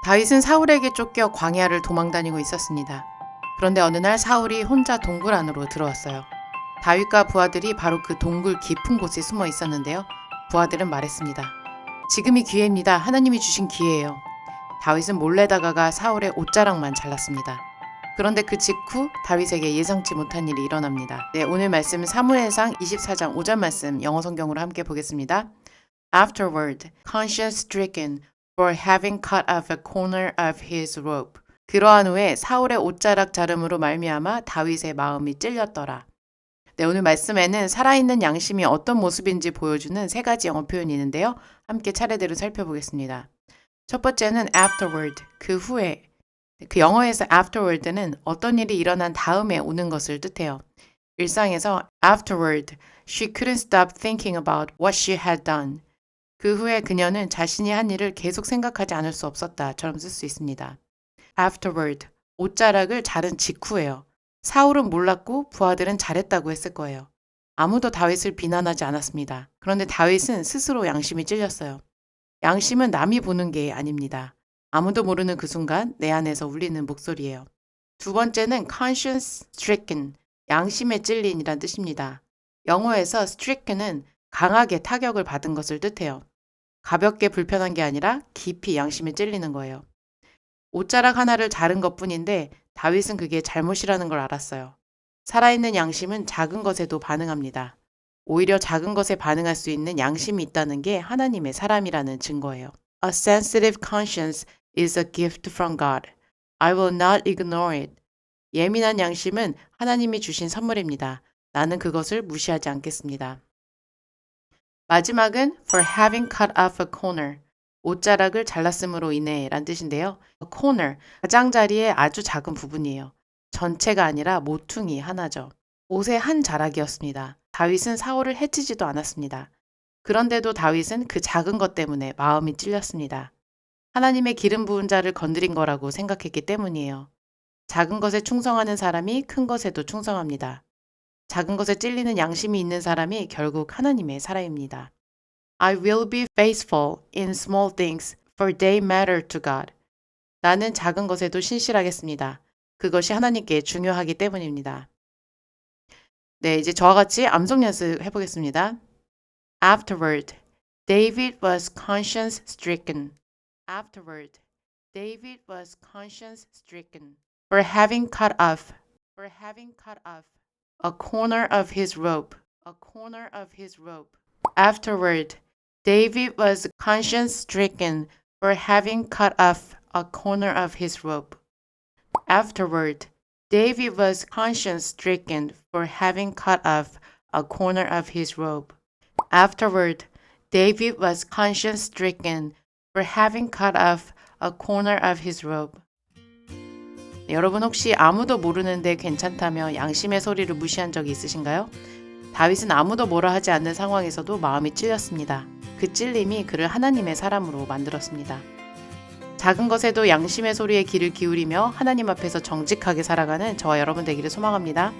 다윗은 사울에게 쫓겨 광야를 도망다니고 있었습니다. 그런데 어느 날 사울이 혼자 동굴 안으로 들어왔어요. 다윗과 부하들이 바로 그 동굴 깊은 곳에 숨어 있었는데요. 부하들은 말했습니다. 지금이 기회입니다. 하나님이 주신 기회예요. 다윗은 몰래 다가가 사울의 옷자락만 잘랐습니다. 그런데 그 직후 다윗에게 예상치 못한 일이 일어납니다. 네, 오늘 말씀은 사무엘상 24장 5절 말씀 영어 성경으로 함께 보겠습니다. Afterward, conscience stricken for having cut off a corner of his robe. 그러한 후에 사울의 옷자락 자름으로 말미암아 다윗의 마음이 찔렸더라. 네, 오늘 말씀에는 살아있는 양심이 어떤 모습인지 보여주는 세 가지 영어 표현이 있는데요. 함께 차례대로 살펴보겠습니다. 첫 번째는 afterward, 그 후에. 그 영어에서 afterward는 어떤 일이 일어난 다음에 오는 것을 뜻해요. 일상에서 afterward, she couldn't stop thinking about what she had done. 그 후에 그녀는 자신이 한 일을 계속 생각하지 않을 수 없었다처럼 쓸 수 있습니다. Afterward, 옷자락을 자른 직후예요. 사울은 몰랐고 부하들은 잘했다고 했을 거예요. 아무도 다윗을 비난하지 않았습니다. 그런데 다윗은 스스로 양심이 찔렸어요. 양심은 남이 보는 게 아닙니다. 아무도 모르는 그 순간 내 안에서 울리는 목소리예요. 두 번째는 conscience stricken, 양심에 찔린이란 뜻입니다. 영어에서 stricken은 강하게 타격을 받은 것을 뜻해요. 가볍게 불편한 게 아니라 깊이 양심에 찔리는 거예요. 옷자락 하나를 자른 것뿐인데 다윗은 그게 잘못이라는 걸 알았어요. 살아있는 양심은 작은 것에도 반응합니다. 오히려 작은 것에 반응할 수 있는 양심이 있다는 게 하나님의 사람이라는 증거예요. A sensitive conscience is a gift from God. I will not ignore it. 예민한 양심은 하나님이 주신 선물입니다. 나는 그것을 무시하지 않겠습니다. 마지막은 for having cut off a corner. 옷자락을 잘랐음으로 인해 란 뜻인데요. A corner, 가장자리의 아주 작은 부분이에요. 전체가 아니라 모퉁이 하나죠. 옷의 한 자락이었습니다. 다윗은 사울을 해치지도 않았습니다. 그런데도 다윗은 그 작은 것 때문에 마음이 찔렸습니다. 하나님의 기름 부은 자를 건드린 거라고 생각했기 때문이에요. 작은 것에 충성하는 사람이 큰 것에도 충성합니다. 작은 것에 찔리는 양심이 있는 사람이 결국 하나님의 사람입니다. I will be faithful in small things, for they matter to God. 나는 작은 것에도 신실하겠습니다. 그것이 하나님께 중요하기 때문입니다. 네, 이제 저와 같이 암송 연습 해보겠습니다. Afterward, David was conscience stricken. Afterward, David was conscience stricken for having cut off a corner of his robe. Afterward, David was conscience stricken for having cut off a corner of his robe. Afterward, David was conscience stricken for having cut off a corner of his robe. Afterward, David was conscience stricken for having cut off a corner of his robe. 네, 여러분 혹시 아무도 모르는데 괜찮다며 양심의 소리를 무시한 적이 있으신가요? 다윗은 아무도 뭐라 하지 않는 상황에서도 마음이 찔렸습니다. 그 찔림이 그를 하나님의 사람으로 만들었습니다. 작은 것에도 양심의 소리에 귀를 기울이며 하나님 앞에서 정직하게 살아가는 저와 여러분 되기를 소망합니다.